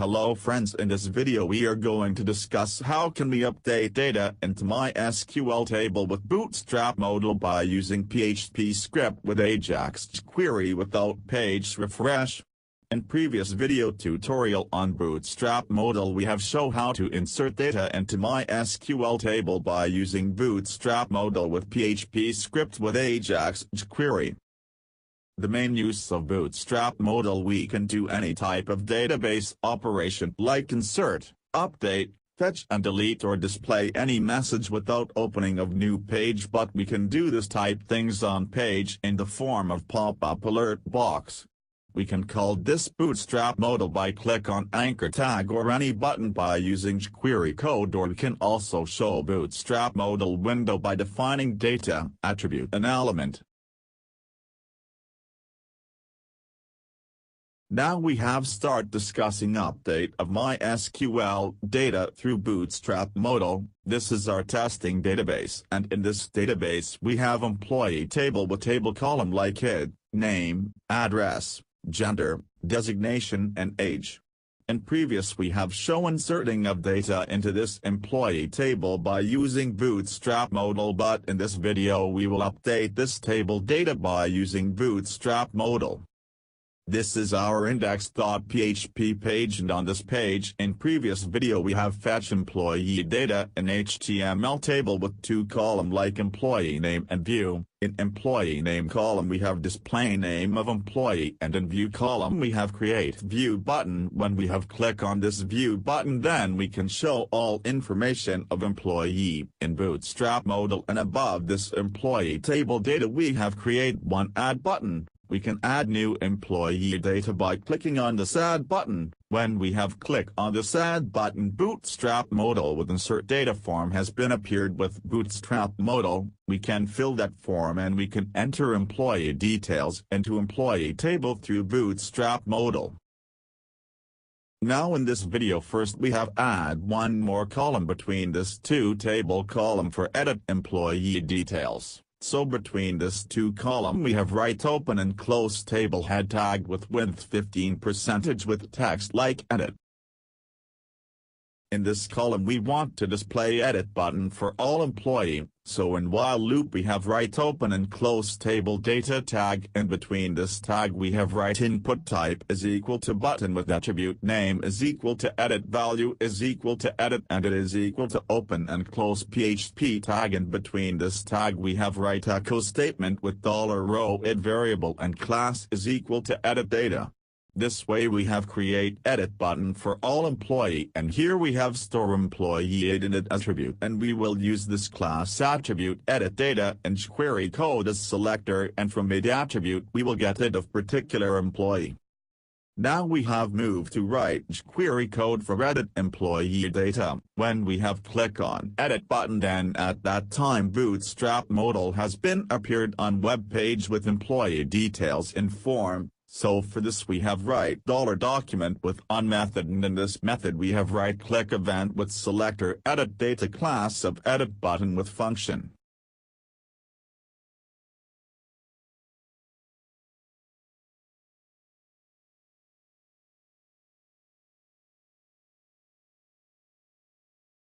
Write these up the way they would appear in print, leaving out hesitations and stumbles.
Hello friends, in this video we are going to discuss how can we update data into MySQL table with Bootstrap Modal by using PHP script with Ajax query without page refresh. In previous video tutorial on Bootstrap Modal we have shown how to insert data into MySQL table by using Bootstrap Modal with PHP script with Ajax query. The main use of Bootstrap Modal, we can do any type of database operation like insert, update, fetch and delete or display any message without opening of new page, but we can do this type things on page in the form of pop-up alert box. We can call this Bootstrap Modal by click on anchor tag or any button by using query code, or we can also show Bootstrap Modal window by defining data attribute and element. Now we have start discussing update of MySQL data through Bootstrap Modal. This is our testing database, and in this database we have employee table with table column like id, name, address, gender, designation and age. In previous we have shown inserting of data into this employee table by using Bootstrap Modal, but in this video we will update this table data by using Bootstrap Modal. This is our index.php page, and on this page in previous video we have fetch employee data in HTML table with two column like employee name and view. In employee name column we have display name of employee, and in view column we have create view button. When we have click on this view button, then we can show all information of employee in Bootstrap Modal, and above this employee table data we have create one add button. We can add new employee data by clicking on this add button. When we have click on this add button, Bootstrap Modal with insert data form has been appeared with Bootstrap Modal. We can fill that form and we can enter employee details into employee table through Bootstrap Modal. Now in this video first we have add one more column between this two table column for edit employee details. So between this two column we have right open and close table head tag with width 15% with text like edit. In this column we want to display edit button for all employee, so in while loop we have right open and close table data tag, and between this tag we have right input type is equal to button with attribute name is equal to edit value is equal to edit, and it is equal to open and close PHP tag, and between this tag we have right echo statement with $row id variable and class is equal to edit data. This way we have create edit button for all employee, and here we have store employee edit attribute, and we will use this class attribute edit data and query code as selector, and from id attribute we will get id of particular employee. Now we have moved to write query code for edit employee data. When we have click on edit button, then at that time Bootstrap Modal has been appeared on web page with employee details in form. So for this we have write $document with on method, and in this method we have right click event with selector edit data class of edit button with function.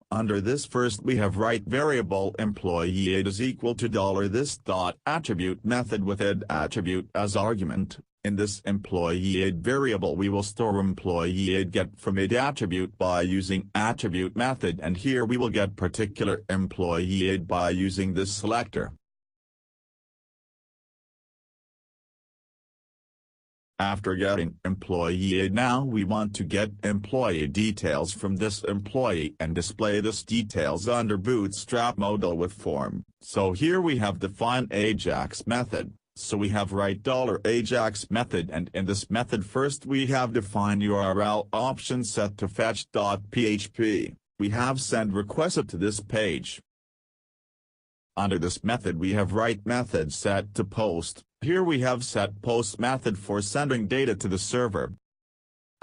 Under this first we have write variable employee id is equal to $this dot attribute method with id attribute as argument. In this employee id variable we will store employee id get from id attribute by using attribute method, and here we will get particular employee id by using this selector. After getting employee id, now we want to get employee details from this employee and display this details under Bootstrap Modal with form. So here we have defined Ajax method. So we have write $Ajax method, and in this method first we have defined URL option set to fetch.php. We have send requested to this page. Under this method we have write method set to post. Here we have set post method for sending data to the server.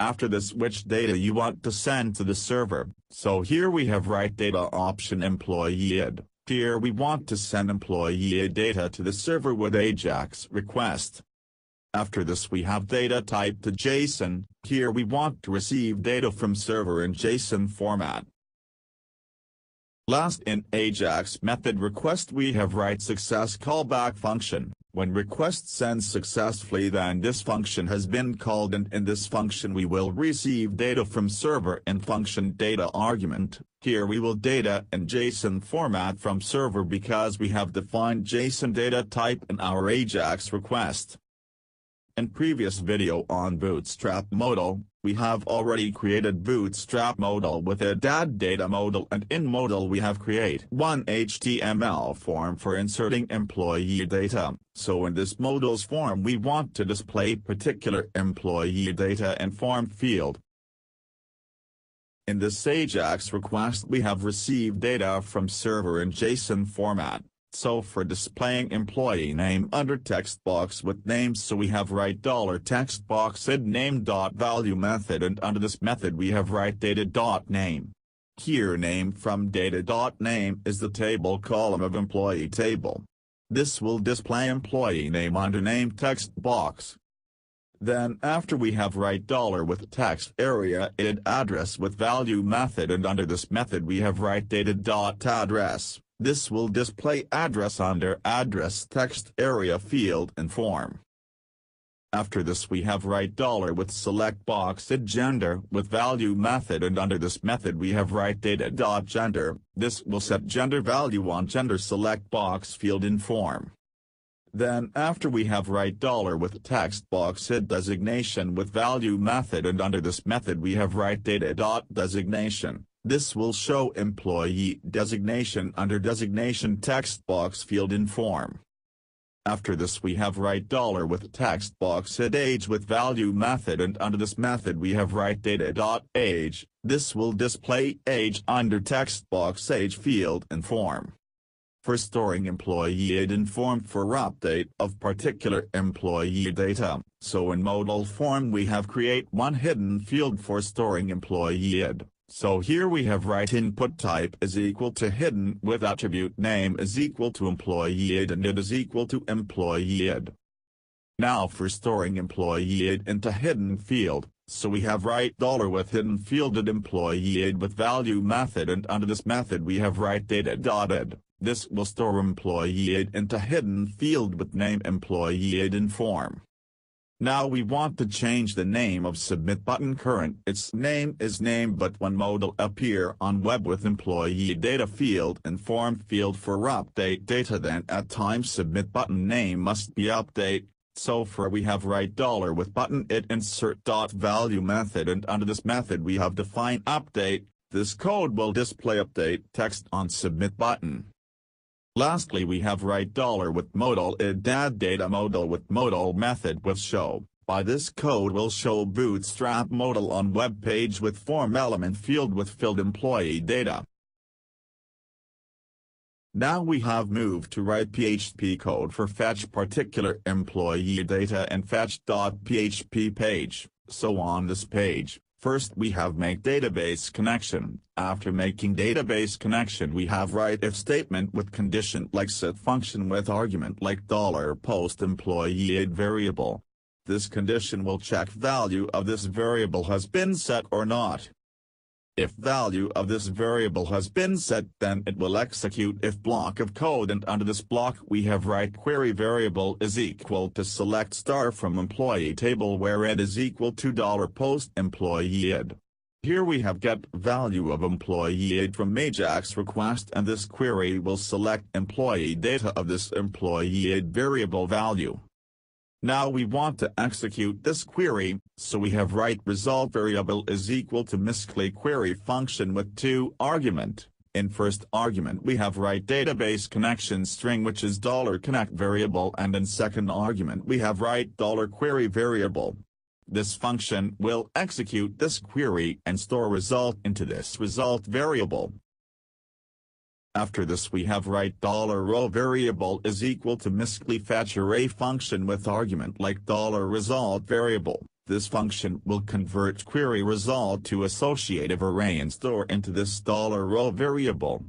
After this, which data you want to send to the server. So here we have write data option employee id. Here we want to send employee data to the server with Ajax request. After this we have data type to JSON. Here we want to receive data from server in JSON format. Last, in Ajax method request we have write success callback function. When request sends successfully, then this function has been called, and in this function we will receive data from server in function data argument. Here we will data in JSON format from server because we have defined JSON data type in our Ajax request. In previous video on Bootstrap Modal, we have already created Bootstrap Modal with a data modal, and in Modal we have create one HTML form for inserting employee data. So in this Modal's form we want to display particular employee data in form field. In this Ajax request we have received data from server in JSON format. So for displaying employee name under text box with name, so we have write $text box id name.value method, and under this method we have write data.name. Here name from data.name is the table column of employee table. This will display employee name under name text box. Then after we have write $with text area id address with value method, and under this method we have write data.address. This will display address under address text area field in form. After this we have write $with select box id gender with value method, and under this method we have write data.gender. This will set gender value on gender select box field in form. Then after we have write $with text box id designation with value method, and under this method we have write data.designation. This will show employee designation under designation text box field in form. After this we have write $with text box id age with value method, and under this method we have write data.age. This will display age under text box age field in form. For storing employee id in form for update of particular employee data, so in Modal form we have create one hidden field for storing employee id. So here we have write input type is equal to hidden with attribute name is equal to employee id and id is equal to employee id. Now for storing employee id into hidden field, so we have write $with hidden fielded employee id with value method, and under this method we have write data.id. This will store employee id into hidden field with name employee id in form. Now we want to change the name of submit button. Current its name is name, but when Modal appear on web with employee data field and form field for update data, then at times submit button name must be update. So for we have write $with button id insert .value method, and under this method we have defined update. This code will display update text on submit button. Lastly we have write $with modal id add data modal with modal method with show. By this code will show Bootstrap Modal on web page with form element field with filled employee data. Now we have moved to write PHP code for fetch particular employee data and fetch.php page. So on this page, first we have make database connection. After making database connection we have write if statement with condition like set function with argument like $post employee id variable. This condition will check value of this variable has been set or not. If value of this variable has been set, then it will execute if block of code, and under this block we have write query variable is equal to select star from employee table where id is equal to $post employee id. Here we have get value of employee id from Ajax request, and this query will select employee data of this employee id variable value. Now we want to execute this query, so we have write result variable is equal to MySQL query function with two argument. In first argument we have write database connection string which is $connect variable, and in second argument we have write $query variable. This function will execute this query and store result into this result variable. After this we have write $row variable is equal to MySQL fetch array function with argument like $result variable. This function will convert query result to associative array and store into this $row variable.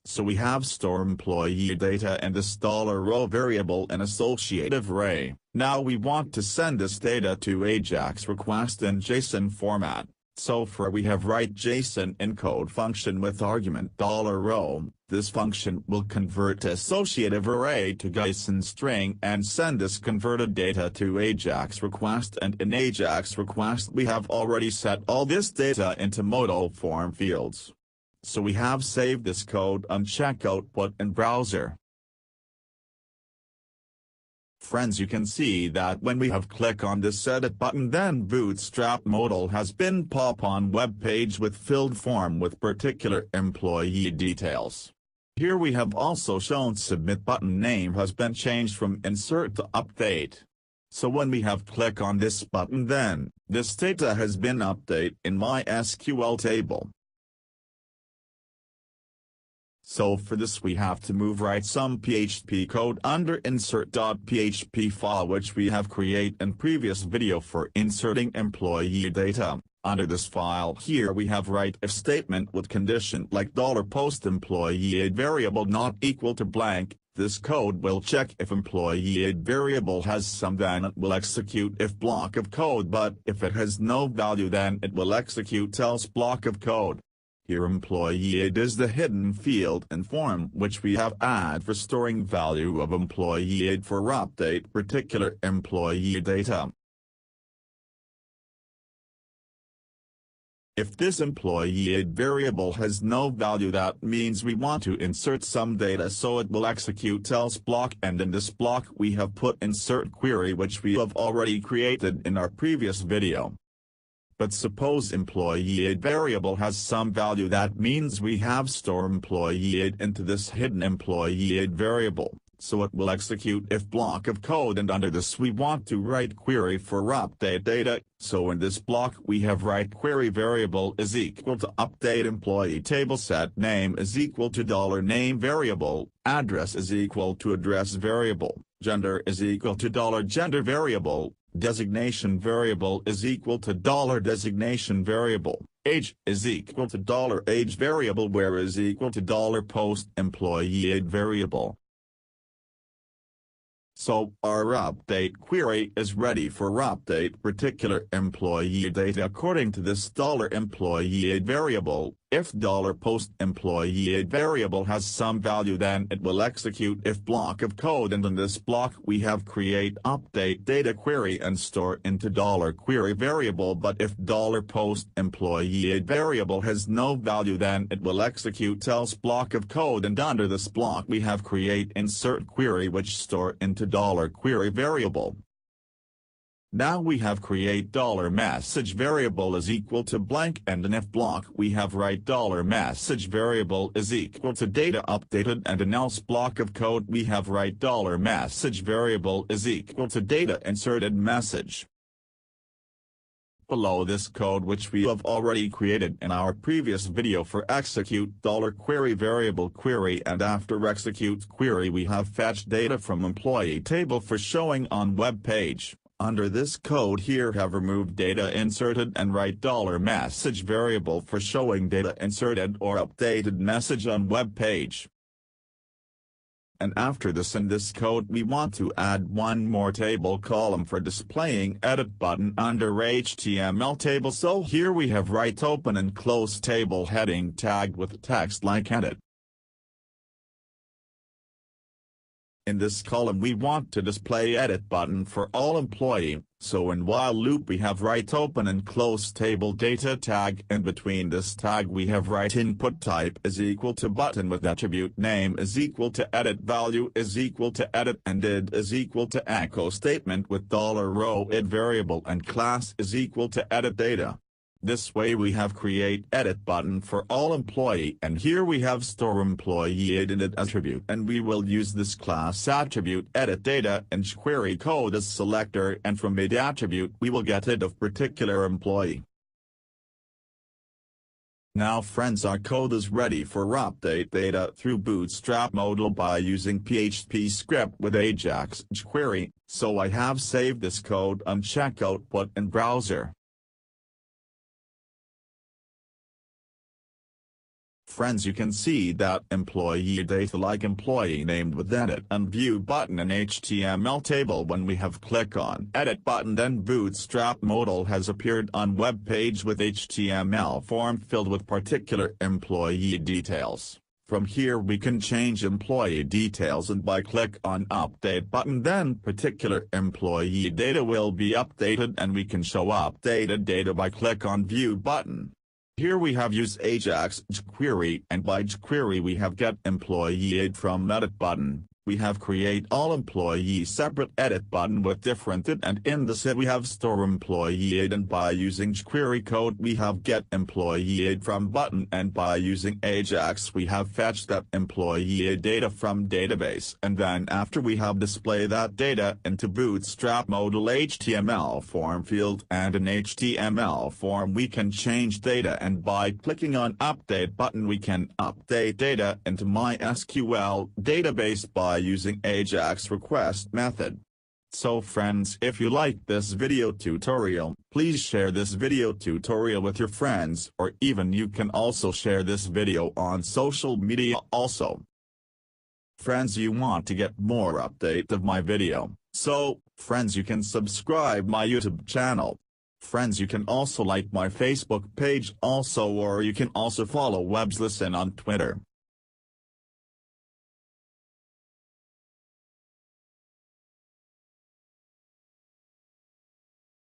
So we have store employee data and this $row variable and associative array. Now we want to send this data to Ajax request in JSON format. So for we have write JSON encode function with argument $row. This function will convert associative array to JSON string and send this converted data to Ajax request, and in Ajax request we have already set all this data into Modal form fields. So we have saved this code on checkout in browser. Friends, you can see that when we have click on this edit button, then Bootstrap Modal has been pop on web page with filled form with particular employee details. Here we have also shown submit button name has been changed from insert to update. So when we have click on this button, then this data has been updated in MySQL table. So for this we have to write some PHP code under insert.php file which we have created in previous video for inserting employee data. Under this file here we have write if statement with condition like $post employee variable not equal to blank. This code will check if employee variable has some, then it will execute if block of code, but if it has no value then it will execute else block of code. Here employee is the hidden field in form which we have add for storing value of employee for update particular employee data. If this employee variable has no value, that means we want to insert some data, so it will execute else block, and in this block we have put insert query which we have already created in our previous video. But suppose employee variable has some value, that means we have store employee into this hidden employee variable, so it will execute if block of code, and under this we want to write query for update data, so in this block we have write query variable is equal to update employee table set name is equal to $name variable, address is equal to address variable, gender is equal to $gender variable, designation variable is equal to $designation variable, age is equal to $age variable, where is equal to $post employee variable. So our update query is ready for update particular employee data according to this $employee variable. If $post employee variable has some value, then it will execute if block of code, and in this block we have create update data query and store into $query variable, but if $post employee variable has no value, then it will execute else block of code, and under this block we have create insert query which store into $query variable. Now we have create $message variable is equal to blank, and in if block we have write $message variable is equal to data updated, and in else block of code we have write $message variable is equal to data inserted message. Below this code which we have already created in our previous video for execute $query variable query, and after execute query we have fetch data from employee table for showing on web page. Under this code here have removed data inserted and write $message variable for showing data inserted or updated message on web page. And after this, in this code we want to add one more table column for displaying edit button under HTML table, so here we have write open and close table heading tagged with text like edit. In this column we want to display edit button for all employee, so in while loop we have write open and close table data tag, and between this tag we have write input type is equal to button with attribute name is equal to edit value is equal to edit, and id is equal to echo statement with $row id variable, and class is equal to edit data. This way we have create edit button for all employee, and here we have store employee edit attribute, and we will use this class attribute edit data and query code as selector, and from id attribute we will get id of particular employee. Now friends, our code is ready for update data through Bootstrap Modal by using PHP script with Ajax query, so I have saved this code on checkout in browser. Friends, you can see that employee data like employee name with edit and view button in HTML table. When we have click on edit button, then Bootstrap Modal has appeared on web page with HTML form filled with particular employee details. From here we can change employee details, and by click on update button then particular employee data will be updated, and we can show updated data by click on view button. Here we have use Ajax jQuery, and by jQuery we have get employee id from edit button. We have create all employee separate edit button with different id, and in this id we have store employee id, and by using jQuery code we have get employee id from button, and by using Ajax we have fetch that employee id data from database, and then after we have display that data into Bootstrap Modal HTML form field, and in HTML form we can change data, and by clicking on update button we can update data into MySQL database by using Ajax request method. So friends, if you like this video tutorial, please share this video tutorial with your friends, or even you can also share this video on social media also. Friends, you want to get more update of my video, so friends you can subscribe my YouTube channel. Friends, you can also like my Facebook page also, or you can also follow Webs Listen on Twitter.